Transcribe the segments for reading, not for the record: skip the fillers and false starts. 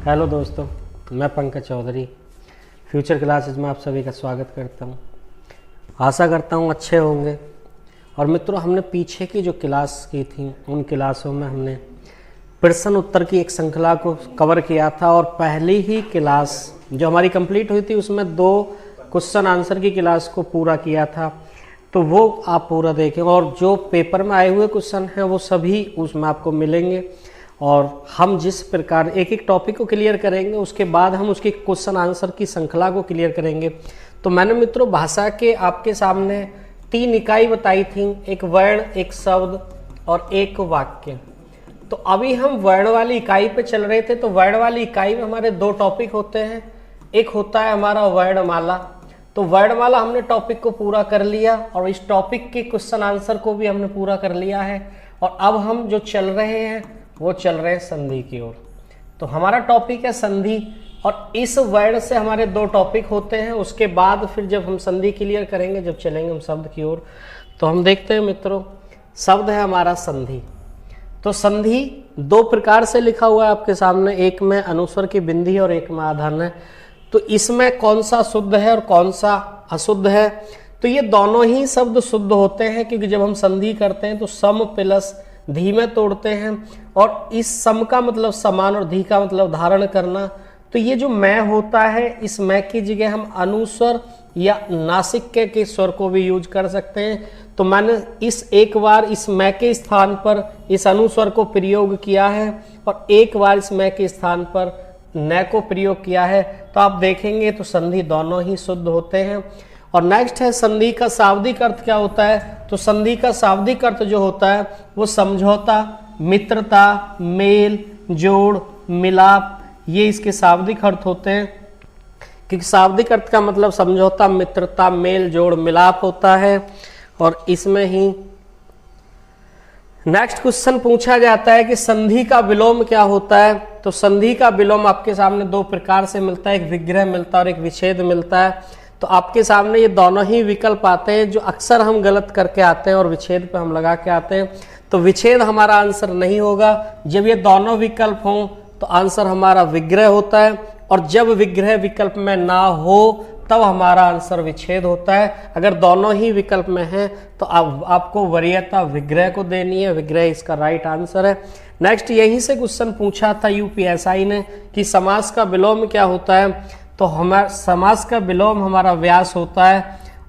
Hello दोस्तों, मैं Pankaj Chaudhary future classes में आप सभी का स्वागत करता हूं। आशा करता हूं अच्छे होंगे। और मित्रों, हमने पीछे की जो क्लास की थी उन क्लासों में हमने प्रश्न उत्तर की एक श्रृंखला को कवर किया था और पहली ही क्लास जो हमारी कंप्लीट हुई थी उसमें 2 क्वेश्चन आंसर की क्लास को पूरा किया था। तो वो आप पूरा देखें और जो पेपर में आए हुए क्वेश्चन हैं वो सभी उसमें आपको मिलेंगे। और हम जिस प्रकार एक एक टॉपिक को क्लियर करेंगे उसके बाद हम उसके क्वेश्चन आंसर की श्रृंखला को क्लियर करेंगे। तो मैंने मित्रों भाषा के आपके सामने 3 इकाई बताई थी, एक वर्ण, एक शब्द और एक वाक्य। तो अभी हम वर्ण वाली इकाई पे चल रहे थे। तो वर्ण वाली इकाई में हमारे 2 टॉपिक होते हैं। एक होता है हमारा वर्णमाला। तो वर्णमाला हमने टॉपिक को पूरा कर लिया और इस टॉपिक के क्वेश्चन आंसर को भी हमने पूरा कर लिया है। और अब हम जो चल रहे हैं वो चल रहे हैं संधि की ओर। तो हमारा टॉपिक है संधि और इस वर्ण से हमारे 2 टॉपिक होते हैं। उसके बाद फिर जब हम संधि क्लियर करेंगे, जब चलेंगे हम शब्द की ओर, तो हम देखते हैं मित्रों, शब्द है हमारा संधि। तो संधि 2 प्रकार से लिखा हुआ है आपके सामने, एक में अनुस्वर की बिंदी और एक में आधान है। तो इसमें कौन सा शुद्ध है और कौन सा अशुद्ध है? तो ये दोनों ही शब्द शुद्ध होते हैं, क्योंकि जब हम संधि करते हैं तो सम प्लस धी में तोड़ते हैं और इस सम का मतलब समान और धी का मतलब धारण करना। तो ये जो मैं होता है, इस मैं की जगह हम अनुस्वर या नासिक के स्वर को भी यूज कर सकते हैं। तो मैंने एक बार इस मैं के स्थान पर इस अनुस्वर को प्रयोग किया है और एक बार इस मैं के स्थान पर न को प्रयोग किया है। तो आप देखेंगे तो संधि दोनों ही शुद्ध होते हैं। और नेक्स्ट है संधि का शाब्दिक अर्थ क्या होता है? तो संधि का शाब्दिक अर्थ जो होता है वो समझौता, मित्रता, मेल, जोड़, मिलाप, ये इसके शाब्दिक अर्थ होते हैं। क्योंकि शाब्दिक अर्थ का मतलब समझौता, मित्रता, मेल, जोड़, मिलाप होता है। और इसमें ही नेक्स्ट क्वेश्चन पूछा जाता है कि संधि का विलोम क्या होता है? तो संधि का विलोम आपके सामने 2 प्रकार से मिलता है, एक विग्रह मिलता है और एक विच्छेद मिलता है। तो आपके सामने ये दोनों ही विकल्प आते हैं जो अक्सर हम गलत करके आते हैं और विच्छेद पे हम लगा के आते हैं। तो विच्छेद हमारा आंसर नहीं होगा। जब ये दोनों विकल्प हों तो आंसर हमारा विग्रह होता है और जब विग्रह विकल्प में ना हो तब हमारा आंसर विच्छेद होता है। अगर दोनों ही विकल्प में है तो आपको वरीयता विग्रह को देनी है, विग्रह इसका राइट आंसर है। नेक्स्ट यहीं से क्वेश्चन पूछा था यूपीएसआई ने कि समास का विलोम क्या होता है? तो हमारा समास का विलोम हमारा व्यास होता है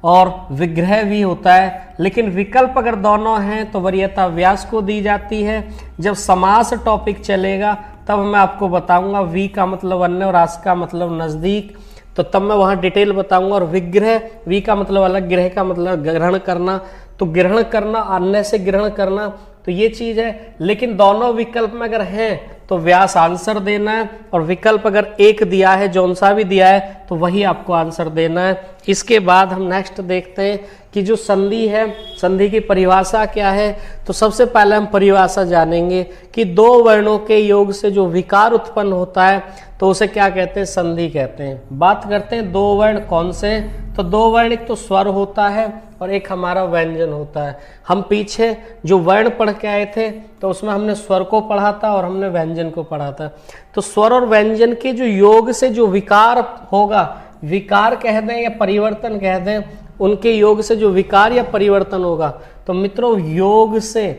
और विग्रह भी होता है। लेकिन विकल्प अगर दोनों हैं तो वरीयता व्यास को दी जाती है। जब समास टॉपिक चलेगा तब मैं आपको बताऊंगा वी का मतलब अन्य और आस का मतलब नजदीक, तो तब मैं वहां डिटेल बताऊंगा। और विग्रह, वी का मतलब अलग, ग्रह का मतलब ग्रहण करना। तो ग्रहण करना, अन्य से ग्रहण करना, तो ये चीज है। लेकिन दोनों विकल्प में अगर हैं तो व्यास आंसर देना है और विकल्प अगर एक दिया है, जौन सा भी दिया है, तो वही आपको आंसर देना है। इसके बाद हम नेक्स्ट देखते हैं कि जो संधि है, संधि की परिभाषा क्या है। तो सबसे पहले हम परिभाषा जानेंगे कि 2 वर्णों के योग से जो विकार उत्पन्न होता है तो उसे क्या कहते हैं? संधि कहते हैं। बात करते हैं 2 वर्ण कौन से? तो 2 वर्ण, एक तो स्वर होता है और एक हमारा व्यंजन होता है। हम पीछे जो वर्ण पढ़ के आए थे तो उसमें हमने स्वर को पढ़ा था और हमने व्यंजन को पढ़ा था। तो स्वर और व्यंजन के जो योग से जो विकार होगा, विकार कह दें या परिवर्तन कह दें, उनके योग से जो विकार या परिवर्तन होगा। तो मित्रों योग से,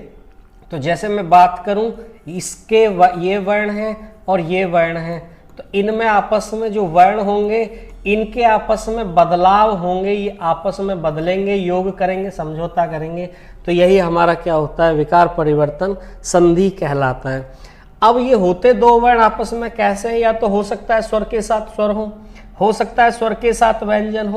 तो जैसे मैं बात करूं, इसके ये वर्ण है और ये वर्ण है, तो इनमें आपस में जो वर्ण होंगे इनके आपस में बदलाव होंगे, ये आपस में बदलेंगे, योग करेंगे, समझौता करेंगे। तो यही हमारा क्या होता है? विकार परिवर्तन संधि कहलाता है। अब ये होते 2 वर्ण आपस में कैसे हैं? या तो हो सकता है स्वर के साथ स्वर हो सकता है स्वर के साथ व्यंजन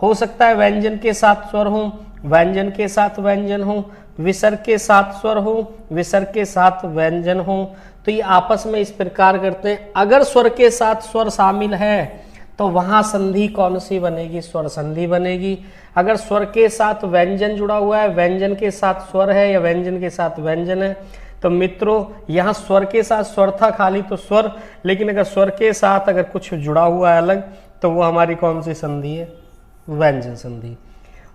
हो सकता है व्यंजन के साथ स्वर हो, व्यंजन के साथ व्यंजन हो, विसर्ग के साथ स्वर हो, विसर्ग के साथ व्यंजन हो। तो ये आपस में इस प्रकार करते हैं। अगर स्वर के साथ स्वर शामिल है तो वहां संधि कौन सी बनेगी? स्वर संधि बनेगी। अगर स्वर के साथ व्यंजन जुड़ा हुआ है, व्यंजन के साथ स्वर है या व्यंजन के साथ व्यंजन है, तो मित्रों यहाँ स्वर के साथ स्वर था खाली तो स्वर, लेकिन अगर स्वर के साथ अगर कुछ जुड़ा हुआ है अलग तो वो हमारी कौन सी संधि है? व्यंजन संधि।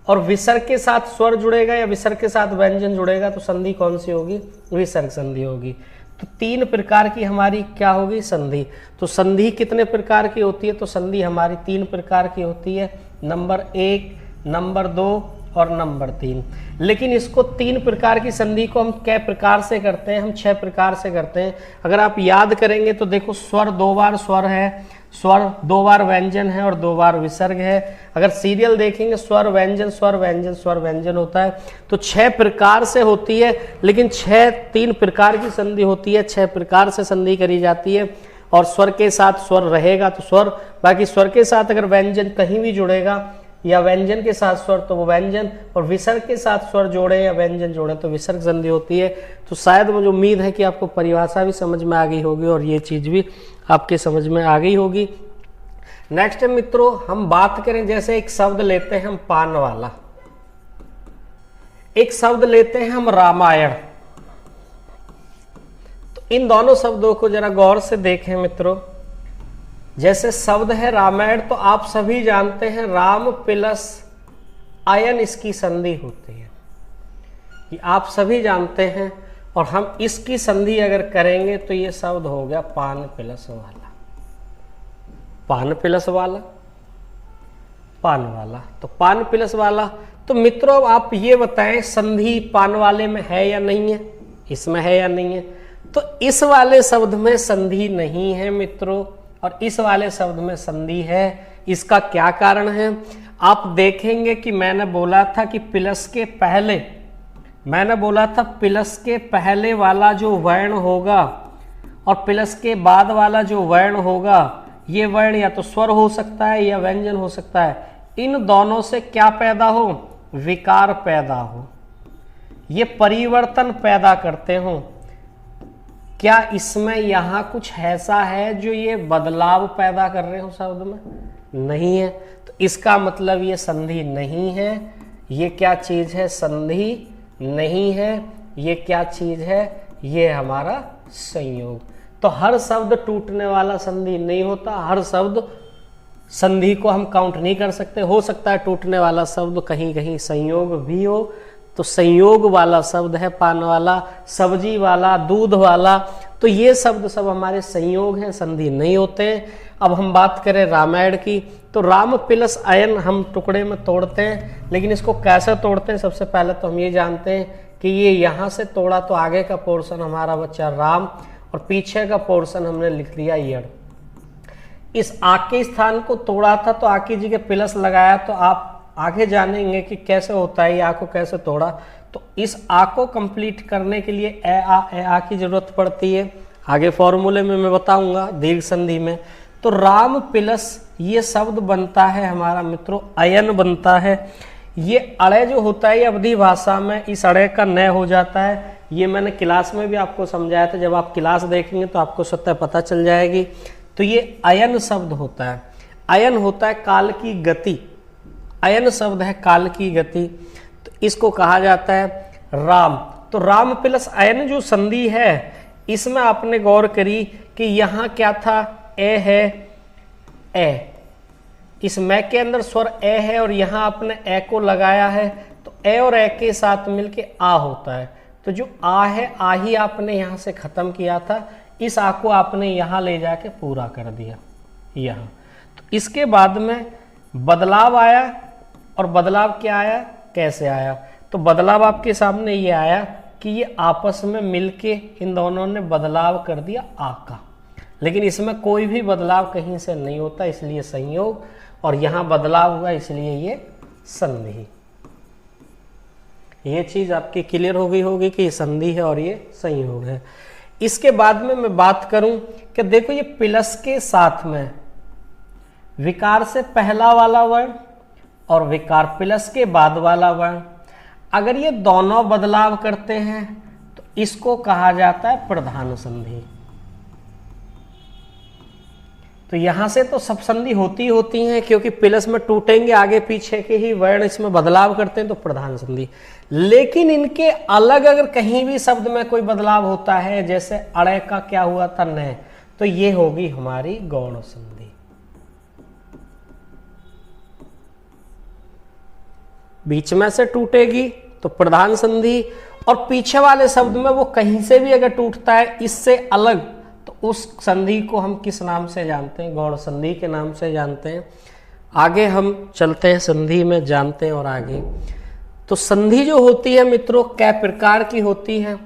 और विसर्ग के साथ स्वर जुड़ेगा या विसर्ग के साथ व्यंजन जुड़ेगा तो संधि कौन सी होगी? विसर्ग संधि होगी। तो 3 प्रकार की हमारी क्या होगी, संधि। तो संधि कितने प्रकार की होती है, तो संधि हमारी 3 प्रकार की होती है, नंबर 1, नंबर 2 और नंबर 3। लेकिन इसको 3 प्रकार की संधि को हम कै प्रकार से करते हैं, हम 6 प्रकार से करते हैं। अगर आप याद करेंगे तो देखो, स्वर 2 बार स्वर है, स्वर 2 बार व्यंजन है और 2 बार विसर्ग है। अगर सीरियल देखेंगे स्वर व्यंजन स्वर व्यंजन स्वर व्यंजन होता है। तो 6 प्रकार से होती है, लेकिन 3 प्रकार की संधि होती है, 6 प्रकार से संधि करी जाती है। और स्वर के साथ स्वर रहेगा तो स्वर, बाकी स्वर के साथ अगर व्यंजन कहीं भी जुड़ेगा या व्यंजन के साथ स्वर तो वो व्यंजन, और विसर्ग के साथ स्वर जोड़े या व्यंजन जोड़े तो विसर्ग संधि होती है। तो शायद मुझे उम्मीद है कि आपको परिभाषा भी समझ में आ गई होगी और ये चीज भी आपके समझ में आ गई होगी। नेक्स्ट मित्रों, हम बात करें, जैसे एक शब्द लेते हैं हम पान वाला, एक शब्द लेते हैं हम रामायण। तो इन दोनों शब्दों को जरा गौर से देखें मित्रों। जैसे शब्द है रामायण, तो आप सभी जानते हैं राम प्लस अयन इसकी संधि होती है, ये आप सभी जानते हैं। और हम इसकी संधि अगर करेंगे तो ये शब्द हो गया पान प्लस वाला, पान प्लस वाला, पान वाला। तो पान प्लस वाला, तो मित्रों आप ये बताएं संधि पान वाले में है या नहीं है, इसमें है या नहीं है। तो इस वाले शब्द में संधि नहीं है मित्रों, और इस वाले शब्द में संधि है। इसका क्या कारण है, आप देखेंगे कि मैंने बोला था कि प्लस के पहले, मैंने बोला था प्लस के पहले वाला जो वर्ण होगा और प्लस के बाद वाला जो वर्ण होगा, ये वर्ण या तो स्वर हो सकता है या व्यंजन हो सकता है। इन दोनों से क्या पैदा हो, विकार पैदा हो, ये परिवर्तन पैदा करते हो। क्या इसमें यहां कुछ ऐसा है जो ये बदलाव पैदा कर रहे हो शब्द में, नहीं है। तो इसका मतलब ये संधि नहीं है। ये क्या चीज है, संधि नहीं है। ये क्या चीज है, ये हमारा संयोग। तो हर शब्द टूटने वाला संधि नहीं होता, हर शब्द संधि को हम काउंट नहीं कर सकते। हो सकता है टूटने वाला शब्द कहीं कहीं संयोग भी हो। तो संयोग वाला शब्द है पान वाला, सब्जी वाला, दूध वाला, तो ये शब्द सब हमारे संयोग हैं, संधि नहीं होते हैं। अब हम बात करें रामायण की, तो राम प्लस अयन हम टुकड़े में तोड़ते हैं, लेकिन इसको कैसे तोड़ते हैं, सबसे पहले तो हम ये जानते हैं कि ये यहाँ से तोड़ा तो आगे का पोर्शन हमारा बच्चा राम और पीछे का पोर्शन हमने लिख दिया यण। इस आग के स्थान को तोड़ा था तो आकी जी के प्लस लगाया, तो आप आगे जानेंगे कि कैसे होता है, ये आ को कैसे तोड़ा। तो इस आ को कंप्लीट करने के लिए ए आ की जरूरत पड़ती है, आगे फॉर्मूले में मैं बताऊंगा दीर्घ संधि में। तो राम प्लस ये शब्द बनता है हमारा मित्रों अयन बनता है। ये अड़े जो होता है ये अवधी भाषा में इस अड़े का न हो जाता है। ये मैंने क्लास में भी आपको समझाया था, जब आप क्लास देखेंगे तो आपको स्वतः पता चल जाएगी। तो ये अयन शब्द होता है, अयन होता है काल की गति, अयन शब्द है काल की गति, तो इसको कहा जाता है राम। तो राम प्लस अयन जो संधि है इसमें आपने गौर करी कि यहाँ क्या था, ए है, ए, इस मैं के अंदर स्वर ए है और यहाँ आपने ए को लगाया है, तो ए और ए के साथ मिलके आ होता है। तो जो आ है, आ ही आपने यहाँ से खत्म किया था, इस आ को आपने यहाँ ले जाके पूरा कर दिया यहाँ। तो इसके बाद में बदलाव आया, और बदलाव क्या आया, कैसे आया, तो बदलाव आपके सामने ये आया कि ये आपस में मिलके इन दोनों ने बदलाव कर दिया आ का, लेकिन इसमें कोई भी बदलाव कहीं से नहीं होता, इसलिए संयोग, और यहाँ बदलाव हुआ इसलिए ये संधि। ये चीज आपकी क्लियर हो गई होगी कि ये संधि है और ये संयोग है। इसके बाद में मैं बात करूं कि देखो ये प्लस के साथ में विकार से पहला वाला वर्ण और विकार प्लस के बाद वाला वर्ण, अगर ये दोनों बदलाव करते हैं तो इसको कहा जाता है प्रधान संधि। तो यहां से तो सब संधि होती हैं, क्योंकि प्लस में टूटेंगे, आगे पीछे के ही वर्ण इसमें बदलाव करते हैं तो प्रधान संधि। लेकिन इनके अलग अगर कहीं भी शब्द में कोई बदलाव होता है, जैसे अड़े का क्या हुआ था न, तो ये होगी हमारी गौण संधि। बीच में से टूटेगी तो प्रधान संधि। और पीछे वाले शब्द में वो कहीं से भी अगर टूटता है इससे अलग, तो उस संधि को हम किस नाम से जानते हैं? गौड़ संधि के नाम से जानते हैं। आगे हम चलते हैं, संधि में जानते हैं और आगे। तो संधि जो होती है मित्रों कै प्रकार की होती है?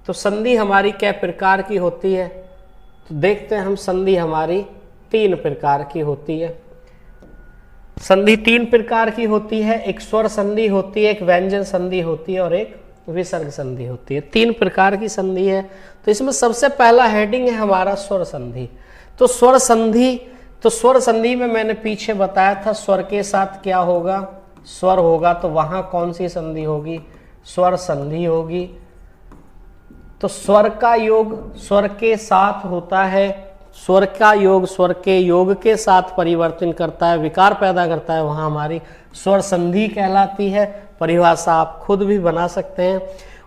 तो संधि हमारी कै प्रकार की होती है? तो देखते हैं हम, संधि हमारी 3 प्रकार की होती है। संधि 3 प्रकार की होती है। एक स्वर संधि होती है, एक व्यंजन संधि होती है और एक विसर्ग संधि होती है। 3 प्रकार की संधि है। तो इसमें सबसे पहला हेडिंग है हमारा स्वर संधि। तो स्वर संधि, तो स्वर संधि में मैंने पीछे बताया था स्वर के साथ क्या होगा? स्वर होगा, तो वहां कौन सी संधि होगी? स्वर संधि होगी। तो स्वर का योग स्वर के साथ होता है, स्वर का योग स्वर के योग के साथ परिवर्तन करता है, विकार पैदा करता है, वहां हमारी स्वर संधि कहलाती है। परिभाषा आप खुद भी बना सकते हैं।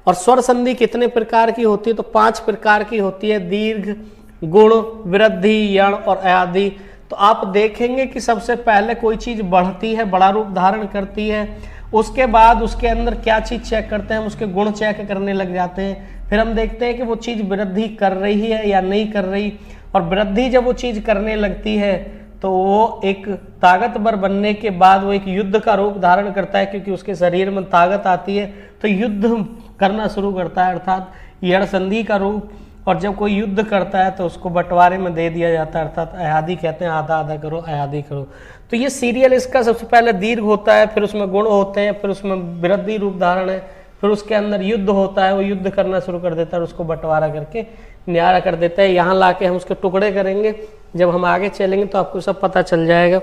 और स्वर संधि कितने प्रकार की होती है? तो 5 प्रकार की होती है। दीर्घ, गुण, वृद्धि, यण और आदि। तो आप देखेंगे कि सबसे पहले कोई चीज बढ़ती है, बड़ा रूप धारण करती है, उसके बाद उसके अंदर क्या चीज चेक करते हैं? हम उसके गुण चेक करने लग जाते हैं। फिर हम देखते हैं कि वो चीज वृद्धि कर रही है या नहीं कर रही। और वृद्धि जब वो चीज करने लगती है तो वो एक ताकतवर बनने के बाद वो एक युद्ध का रूप धारण करता है, क्योंकि उसके शरीर में ताकत आती है तो युद्ध करना शुरू करता है, अर्थात यण संधि का रूप। और जब कोई युद्ध करता है तो उसको बंटवारे में दे दिया जाता है, अर्थात अयादी कहते हैं, आधा आधा करो, अयादी करो। तो ये सीरियल इसका सबसे पहले दीर्घ होता है, फिर उसमें गुण होते हैं, फिर उसमें वृद्धि रूप धारण है, फिर उसके अंदर युद्ध होता है, वो युद्ध करना शुरू कर देता है और उसको बंटवारा करके न्यारा कर देता है। यहाँ लाके हम उसके टुकड़े करेंगे, जब हम आगे चलेंगे तो आपको सब पता चल जाएगा।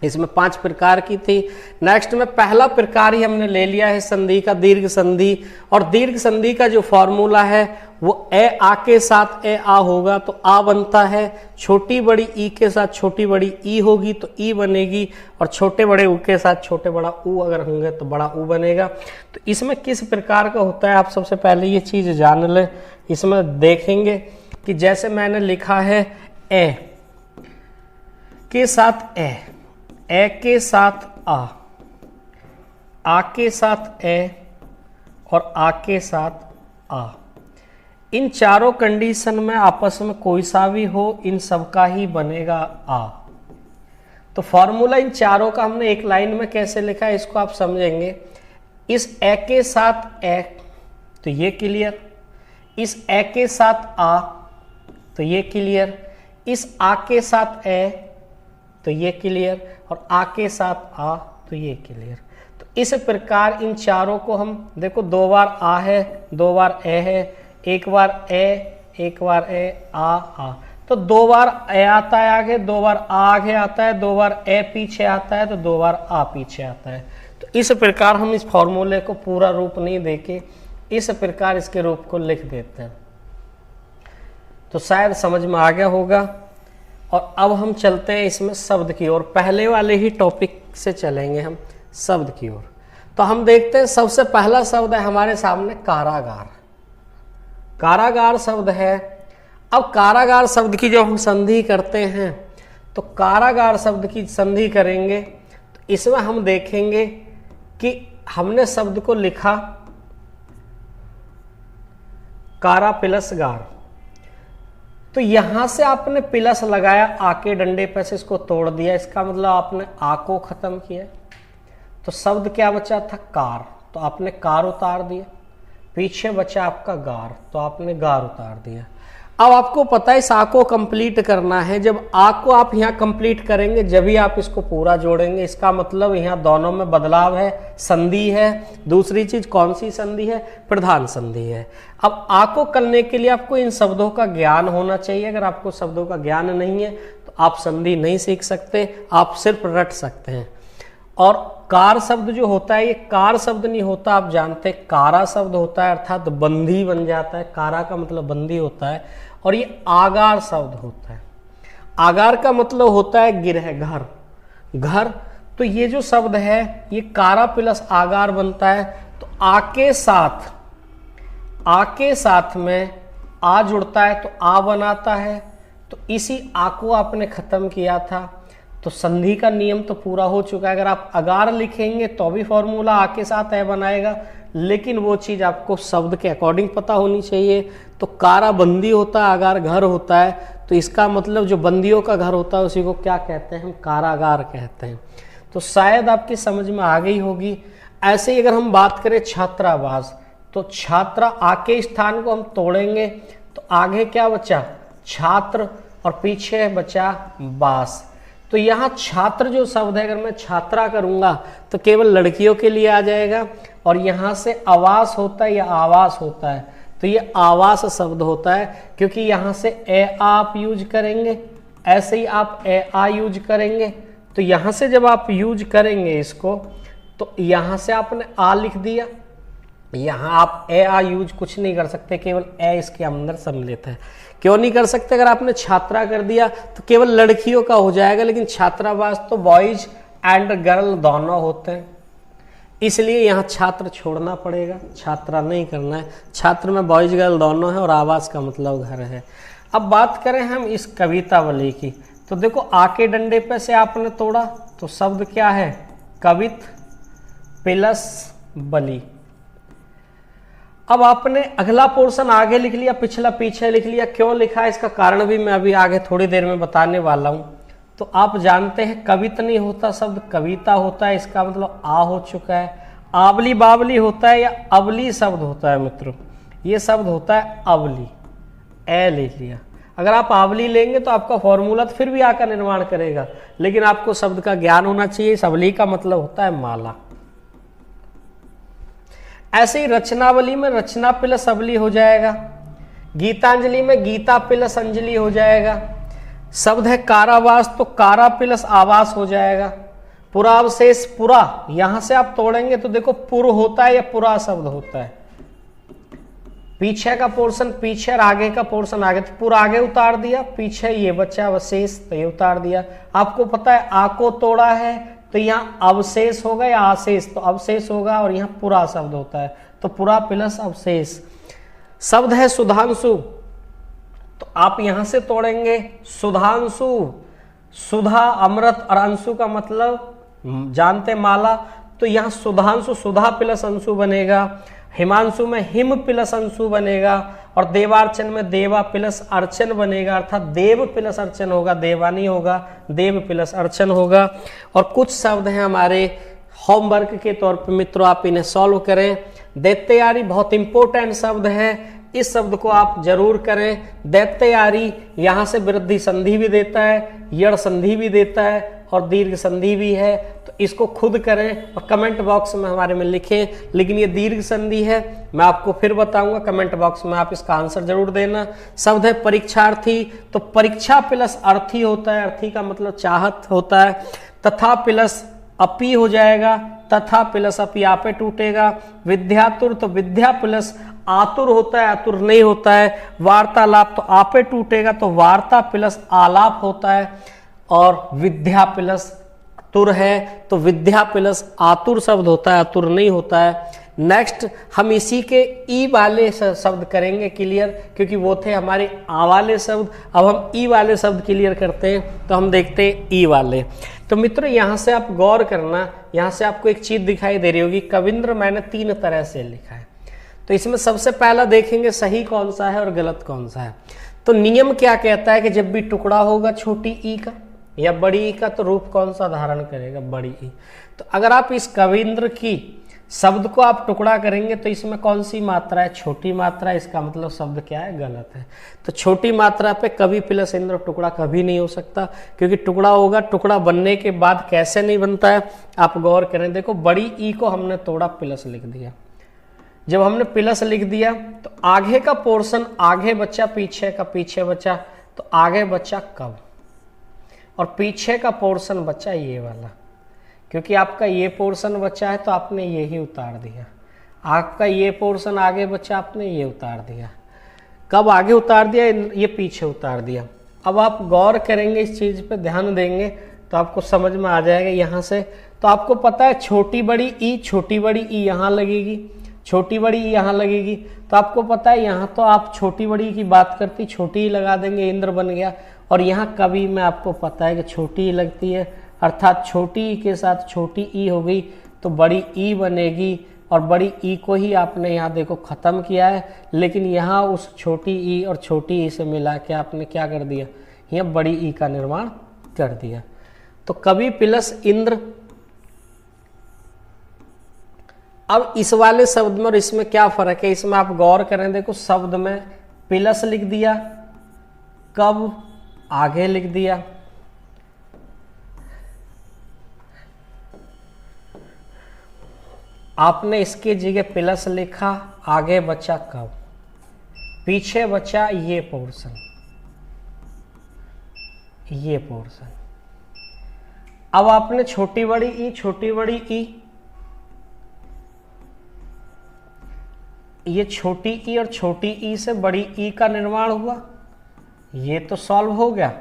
इसमें 5 प्रकार की थी। नेक्स्ट में पहला प्रकार ही हमने ले लिया है संधि का, दीर्घ संधि। और दीर्घ संधि का जो फॉर्मूला है वो ए आ के साथ ए आ होगा तो आ बनता है, छोटी बड़ी ई के साथ छोटी बड़ी ई होगी तो ई बनेगी, और छोटे बड़े ऊ के साथ छोटे बड़ा ऊ अगर होंगे तो बड़ा ऊ बनेगा। तो इसमें किस प्रकार का होता है आप सबसे पहले ये चीज जान लें। इसमें देखेंगे कि जैसे मैंने लिखा है ए के साथ ए के साथ आ के साथ ए और आ के साथ आ, इन चारों कंडीशन में आपस में कोई सा भी हो, इन सबका ही बनेगा आ। तो फॉर्मूला इन चारों का हमने एक लाइन में कैसे लिखा है इसको आप समझेंगे। इस ए के साथ ए तो ये क्लियर, इस ए के साथ आ तो ये क्लियर, इस आ के साथ ए तो ये क्लियर, और आ के साथ आ तो ये क्लियर। तो इस प्रकार इन चारों को हम देखो, 2 बार आ है, 2 बार ए है, एक बार आ। तो 2 बार ए आता है आगे, 2 बार आ आगे आता है, 2 बार ए पीछे आता है, तो 2 बार आ पीछे आता है। तो इस प्रकार हम इस फॉर्मूले को पूरा रूप नहीं देके इस प्रकार इसके रूप को लिख देते हैं। तो शायद समझ में आ गया होगा। और अब हम चलते हैं इसमें शब्द की ओर। पहले वाले ही टॉपिक से चलेंगे हम शब्द की ओर। तो हम देखते हैं सबसे पहला शब्द है हमारे सामने कारागार। कारागार शब्द है। अब कारागार शब्द की जब हम संधि करते हैं तो कारागार शब्द की संधि करेंगे तो इसमें हम देखेंगे कि हमने शब्द को लिखा कारा प्लस गार, तो यहां से आपने प्लस लगाया, आ के डंडे पे से इसको तोड़ दिया, इसका मतलब आपने आ को खत्म किया। तो शब्द क्या बचा था? कार, तो आपने कार उतार दिया। पीछे बचा आपका गार, तो आपने गार उतार दिया। अब आपको पता है इस आ को कंप्लीट करना है। जब आ को आप यहाँ कंप्लीट करेंगे जब भी आप इसको पूरा जोड़ेंगे। इसका मतलब यहाँ दोनों में बदलाव है, संधि है। दूसरी चीज कौन सी संधि है? प्रधान संधि है। अब आ को करने के लिए आपको इन शब्दों का ज्ञान होना चाहिए। अगर आपको शब्दों का ज्ञान नहीं है तो आप संधि नहीं सीख सकते, आप सिर्फ रट सकते हैं। और कार शब्द जो होता है ये कार शब्द नहीं होता, आप जानते हैं कारा शब्द होता है, अर्थात बंदी बन जाता है। कारा का मतलब बंदी होता है। और ये आगार शब्द होता है। आगार का मतलब होता है गिरह, घर, घर। तो ये जो शब्द है ये कारा प्लस आगार बनता है। तो आ के साथ में आ जुड़ता है तो आ बनाता है। तो इसी आ को आपने खत्म किया था, तो संधि का नियम तो पूरा हो चुका है। अगर आप अगार लिखेंगे तो भी फॉर्मूला आ के साथ ए बनाएगा, लेकिन वो चीज़ आपको शब्द के अकॉर्डिंग पता होनी चाहिए। तो काराबंदी होता है, अगार घर होता है, तो इसका मतलब जो बंदियों का घर होता है उसी को क्या कहते हैं, हम कारागार कहते हैं। तो शायद आपकी समझ में आ गई होगी। ऐसे ही अगर हम बात करें छात्रावास, तो छात्रा आके स्थान को हम तोड़ेंगे तो आगे क्या बचा, छात्र, और पीछे बचा वास। तो यहाँ छात्र जो शब्द है, अगर मैं छात्रा करूंगा तो केवल लड़कियों के लिए आ जाएगा, और यहाँ से आवास होता है या आवास होता है, तो ये आवास शब्द होता है, क्योंकि यहाँ से ए आप यूज करेंगे, ऐसे ही आप ए आ यूज करेंगे। तो यहाँ से जब आप यूज करेंगे इसको, तो यहाँ से आपने आ लिख दिया, यहाँ आप ए आ यूज कुछ नहीं कर सकते, केवल ए इसके अंदर सम्मिलित है। क्यों नहीं कर सकते, अगर आपने छात्रा कर दिया तो केवल लड़कियों का हो जाएगा, लेकिन छात्रावास तो बॉयज एंड गर्ल दोनों होते हैं, इसलिए यहाँ छात्र छोड़ना पड़ेगा, छात्रा नहीं करना है। छात्र में बॉयज गर्ल दोनों है और आवास का मतलब घर है। अब बात करें हम इस कवितावली की, तो देखो आके डंडे पे से आपने तोड़ा, तो शब्द क्या है, कवित प्लस बली। अब आपने अगला पोर्शन आगे लिख लिया, पिछला पीछे लिख लिया। क्यों लिखा है, इसका कारण भी मैं अभी आगे थोड़ी देर में बताने वाला हूं। तो आप जानते हैं कवित नहीं होता शब्द, कविता होता है, इसका मतलब आ हो चुका है। आवली बावली होता है या अवली शब्द होता है मित्रों, ये शब्द होता है अवली, ए ले लिया। अगर आप आवली लेंगे तो आपका फॉर्मूला तो फिर भी आ का निर्माण करेगा, लेकिन आपको शब्द का ज्ञान होना चाहिए। इस अवली का मतलब होता है माला। ऐसे ही रचनावली में रचना प्लस अवली हो जाएगा, गीतांजलि में गीता प्लस अंजलि हो जाएगा। शब्द है कारावास, तो कारा प्लस आवास हो जाएगा। पुरावशेष, पुरा, यहां से आप तोड़ेंगे तो देखो पुर होता है या पुरा शब्द होता है। पीछे का पोर्शन पीछे और आगे का पोर्शन आगे, तो पुर आगे उतार दिया, पीछे ये बच्चा अवशेष तो ये उतार दिया। आपको पता है आ को तोड़ा है तो यहाँ अवशेष होगा या आशेष, तो अवशेष होगा, और यहाँ पुरा शब्द होता है, तो पुरा प्लस अवशेष। शब्द है सुधांशु, तो आप यहां से तोड़ेंगे सुधांशु, सुधा अमृत और अंशु का मतलब जानते माला, तो यहाँ सुधांशु सुधा प्लस अंशु बनेगा। हिमांशु में हिम प्लस अंशु बनेगा, और देवार्चन में देवा प्लस अर्चन बनेगा, अर्थात देव प्लस अर्चन होगा, देवा नहीं होगा, देव प्लस अर्चन होगा। और कुछ शब्द हैं हमारे होमवर्क के तौर पे मित्रों, आप इन्हें सॉल्व करें। दैत्यारी बहुत इंपॉर्टेंट शब्द है, इस शब्द को आप जरूर करें। दैत्यारी यहाँ से वृद्धि संधि भी देता है, यड़ संधि भी देता है, और दीर्घ संधि भी है, तो इसको खुद करें और कमेंट बॉक्स में हमारे में लिखें। लेकिन ये दीर्घ संधि है, मैं आपको फिर बताऊंगा, कमेंट बॉक्स में आप इसका आंसर जरूर देना। शब्द है परीक्षार्थी, तो परीक्षा प्लस अर्थी होता है, अर्थी का मतलब चाहत होता है। तथा प्लस अपी हो जाएगा, तथा प्लस अपी आपे टूटेगा। विद्यातुर, तो विद्या प्लस आतुर होता है, आतुर नहीं होता है। वार्तालाप, तो आपे टूटेगा, तो वार्ता प्लस आलाप होता है। और विद्या प्लस तुर है, तो विद्या प्लस आतुर शब्द होता है, आतुर नहीं होता है। नेक्स्ट हम इसी के ई वाले शब्द करेंगे क्लियर, क्योंकि वो थे हमारे आ वाले शब्द। अब हम ई वाले शब्द क्लियर करते हैं, तो हम देखते हैं ई वाले। तो मित्रों यहाँ से आप गौर करना, यहाँ से आपको एक चीज दिखाई दे रही होगी, कविंद्र मैंने 3 तरह से लिखा है। तो इसमें सबसे पहला देखेंगे सही कौन सा है और गलत कौन सा है। तो नियम क्या कहता है कि जब भी टुकड़ा होगा छोटी ई का या बड़ी ई का, तो रूप कौन सा धारण करेगा, बड़ी ई। तो अगर आप इस कविंद्र की शब्द को आप टुकड़ा करेंगे तो इसमें कौन सी मात्रा है, छोटी मात्रा, इसका मतलब शब्द क्या है, गलत है। तो छोटी मात्रा पे कवि प्लस इंद्र टुकड़ा कभी नहीं हो सकता, क्योंकि टुकड़ा होगा, टुकड़ा बनने के बाद कैसे नहीं बनता है आप गौर करें। देखो बड़ी ई को हमने तोड़ा, प्लस लिख दिया। जब हमने प्लस लिख दिया तो आगे का पोर्शन आगे बचा, पीछे का पीछे बचा, तो आगे बचा कब, और पीछे का पोर्शन बचा ये वाला। क्योंकि आपका ये पोर्शन बचा है तो आपने ये ही उतार दिया, आपका ये पोर्शन आगे बचा, आपने ये उतार दिया। कब आगे उतार दिया, ये पीछे उतार दिया। अब आप गौर करेंगे, इस चीज पे ध्यान देंगे तो आपको समझ में आ जाएगा। यहाँ से तो आपको पता है छोटी बड़ी ई, छोटी बड़ी ई यहाँ लगेगी, छोटी बड़ी ई यहाँ लगेगी। तो आपको पता है यहाँ तो आप छोटी बड़ी की बात करती, छोटी ही लगा देंगे, इंद्र बन गया। और यहाँ कवि में आपको पता है कि छोटी ही लगती है, अर्थात छोटी ई के साथ छोटी ई हो गई तो बड़ी ई बनेगी, और बड़ी ई को ही आपने यहाँ देखो खत्म किया है, लेकिन यहाँ उस छोटी ई और छोटी ई से मिला के आपने क्या कर दिया, यहाँ बड़ी ई का निर्माण कर दिया। तो कवि प्लस इंद्र। अब इस वाले शब्द में और इसमें क्या फर्क है, इसमें आप गौर करें, देखो शब्द में प्लस लिख दिया, कब आगे लिख दिया, आपने इसके जगह प्लस लिखा, आगे बचा कब, पीछे बचा ये पोर्शन, ये पोर्शन। अब आपने छोटी बड़ी ई, छोटी बड़ी ई, ये छोटी ई और छोटी ई से बड़ी ई का निर्माण हुआ, ये तो सॉल्व हो गया।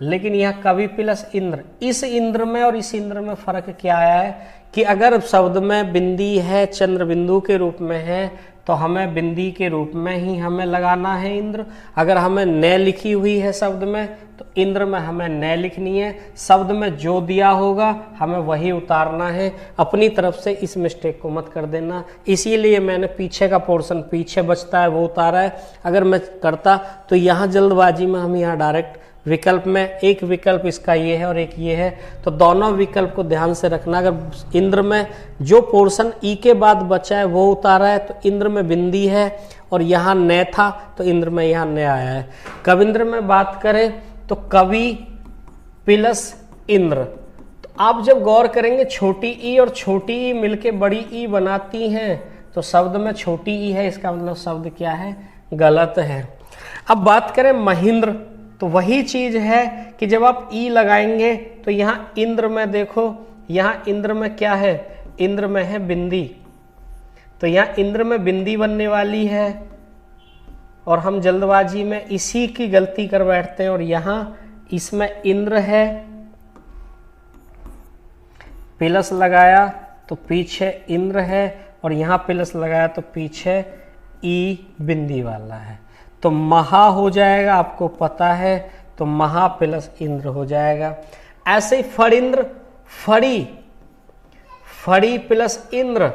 लेकिन यह कवि प्लस इंद्र, इस इंद्र में और इस इंद्र में फर्क क्या आया है कि अगर शब्द में बिंदी है, चंद्र बिंदु के रूप में है, तो हमें बिंदी के रूप में ही हमें लगाना है इंद्र। अगर हमें न लिखी हुई है शब्द में, तो इंद्र में हमें न लिखनी है। शब्द में जो दिया होगा हमें वही उतारना है, अपनी तरफ से इस मिस्टेक को मत कर देना। इसीलिए मैंने पीछे का पोर्शन पीछे बचता है वो उतारा है। अगर मैं करता तो यहाँ जल्दबाजी में हम यहाँ डायरेक्ट विकल्प में, एक विकल्प इसका ये है और एक ये है, तो दोनों विकल्प को ध्यान से रखना। अगर इंद्र में जो पोर्शन ई के बाद बचा है वो उतारा है, तो इंद्र में बिंदी है और यहाँ न था, तो इंद्र में यहाँ न आया है। कविंद्र में बात करें तो कवि प्लस इंद्र, तो आप जब गौर करेंगे छोटी ई और छोटी ई मिलके बड़ी ई बनाती हैं, तो शब्द में छोटी ई है, इसका मतलब शब्द क्या है, गलत है। अब बात करें महेंद्र, तो वही चीज है कि जब आप ई लगाएंगे तो यहाँ इंद्र में देखो, यहाँ इंद्र में क्या है, इंद्र में है बिंदी, तो यहाँ इंद्र में बिंदी बनने वाली है और हम जल्दबाजी में इसी की गलती कर बैठते हैं। और यहाँ इसमें इंद्र है, प्लस लगाया तो पीछे इंद्र है, और यहाँ प्लस लगाया तो पीछे ई बिंदी वाला है, तो महा हो जाएगा, आपको पता है, तो महा प्लस इंद्र हो जाएगा। ऐसे ही फड़िंद्र, फड़ी, फड़ी प्लस इंद्र,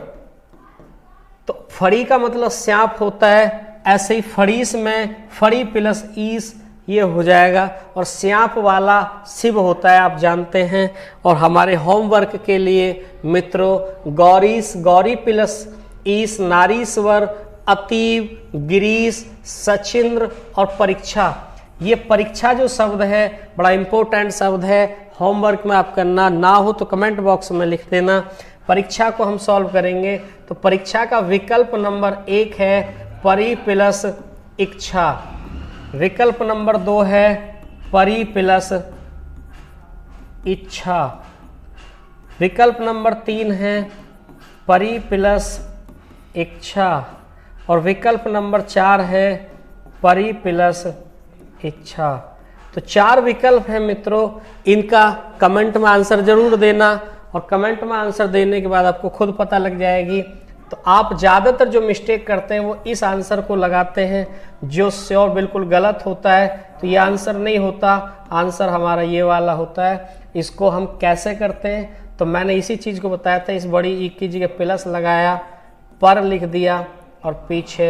तो फड़ी का मतलब स्यांप होता है, ऐसे ही फड़ीस में फड़ी प्लस ईस ये हो जाएगा, और स्यांप वाला शिव होता है, आप जानते हैं। और हमारे होमवर्क के लिए मित्रों गौरीस, गौरी प्लस ईस, नारीश्वर, अतीव, गिरीश, सचिंद्र और परीक्षा, ये परीक्षा जो शब्द है बड़ा इंपॉर्टेंट शब्द है। होमवर्क में आप करना, ना हो तो कमेंट बॉक्स में लिख देना। परीक्षा को हम सॉल्व करेंगे, तो परीक्षा का विकल्प नंबर 1 है परि प्लस इच्छा, विकल्प नंबर 2 है परि प्लस इच्छा, विकल्प नंबर 3 है परि प्लस इच्छा, और विकल्प नंबर 4 है परि प्लस इच्छा। तो 4 विकल्प हैं मित्रों, इनका कमेंट में आंसर जरूर देना, और कमेंट में आंसर देने के बाद आपको खुद पता लग जाएगी। तो आप ज़्यादातर जो मिस्टेक करते हैं वो इस आंसर को लगाते हैं, जो श्योर बिल्कुल गलत होता है। तो ये आंसर नहीं होता, आंसर हमारा ये वाला होता है। इसको हम कैसे करते हैं, तो मैंने इसी चीज़ को बताया था, इस बड़ी ई की जगह प्लस लगाया, पर लिख दिया और पीछे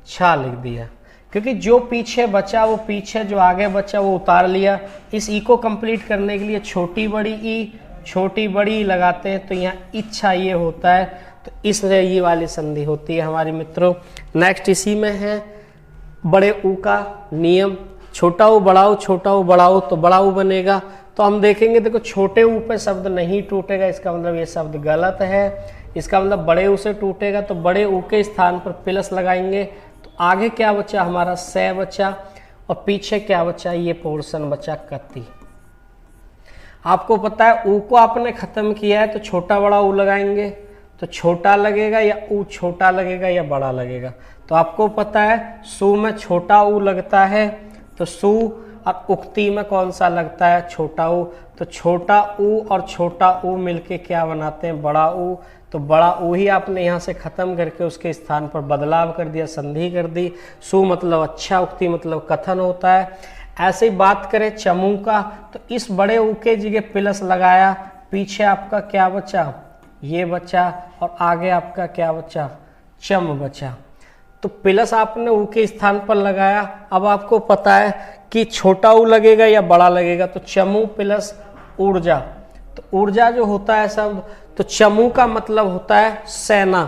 छा लिख दिया, क्योंकि जो पीछे बचा वो पीछे, जो आगे बचा वो उतार लिया। इस ई को कंप्लीट करने के लिए छोटी बड़ी ई, छोटी बड़ी लगाते हैं, तो यहाँ इच्छा ये होता है, तो इसलिए ये वाली संधि होती है हमारी मित्रों। नेक्स्ट इसी में है बड़े ऊ का नियम, छोटा ऊ बड़ा ऊ, छोटा ऊ बड़ा ऊ, तो बड़ा ऊ बनेगा। तो हम देखेंगे, देखो छोटे ऊ पे शब्द नहीं टूटेगा, इसका मतलब ये शब्द गलत है। इसका मतलब बड़े ऊ से टूटेगा, तो बड़े ऊ के स्थान पर प्लस लगाएंगे, तो आगे क्या बचा हमारा से बचा, और पीछे क्या बचा, ये पोर्शन बचा कति। आपको पता है ऊ को आपने खत्म किया है, तो छोटा बड़ा ऊ लगाएंगे, तो छोटा लगेगा या ऊ छोटा लगेगा या बड़ा लगेगा। तो आपको पता है सु में छोटा ऊ लगता है, तो सु, और उक्ति में कौन सा लगता है, छोटा ऊ। तो छोटा ऊ और छोटा ऊ मिलके क्या बनाते हैं, बड़ा ऊ। तो बड़ा ऊ ही आपने यहाँ से खत्म करके उसके स्थान पर बदलाव कर दिया, संधि कर दी। सु मतलब अच्छा, उक्ति मतलब कथन होता है। ऐसे ही बात करें चमू का, तो इस बड़े ऊ के जगह प्लस लगाया, पीछे आपका क्या बचा, ये बचा, और आगे आपका क्या बचा, चम बचा। तो प्लस आपने ऊ के स्थान पर लगाया। अब आपको पता है कि छोटा ऊ लगेगा या बड़ा लगेगा, तो चमू प्लस ऊर्जा। तो ऊर्जा जो होता है शब्द, तो चमू का मतलब होता है सेना,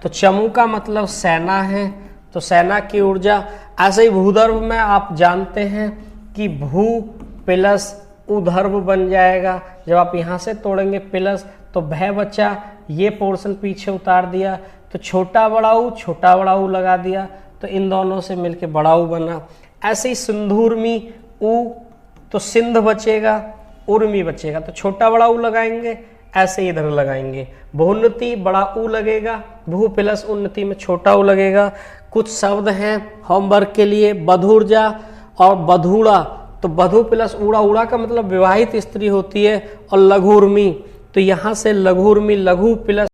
तो चमू का मतलब सेना है, तो सेना की ऊर्जा। ऐसे ही भूधर्व में आप जानते हैं कि भू प्लस उधर्व बन जाएगा। जब आप यहाँ से तोड़ेंगे प्लस, तो भय बचा, ये पोर्शन पीछे उतार दिया, तो छोटा बड़ा ऊ लगा दिया, तो इन दोनों से मिलके बड़ा ऊ बना। ऐसे ही सिंधूर्मी ऊ, तो सिंध बचेगा, उर्मी बचेगा, तो छोटा बड़ा ऊ लगाएंगे, ऐसे इधर लगाएंगे। बहुउन्नति बड़ा ऊ लगेगा, भू प्लस उन्नति में छोटा ऊ लगेगा। कुछ शब्द हैं होमवर्क के लिए, बधूर्जा और बधूड़ा, तो बधू प्लस ऊड़ा, ऊड़ा का मतलब विवाहित स्त्री होती है, और लघुर्मी, तो यहाँ से लघुर्मी, लघु प्लस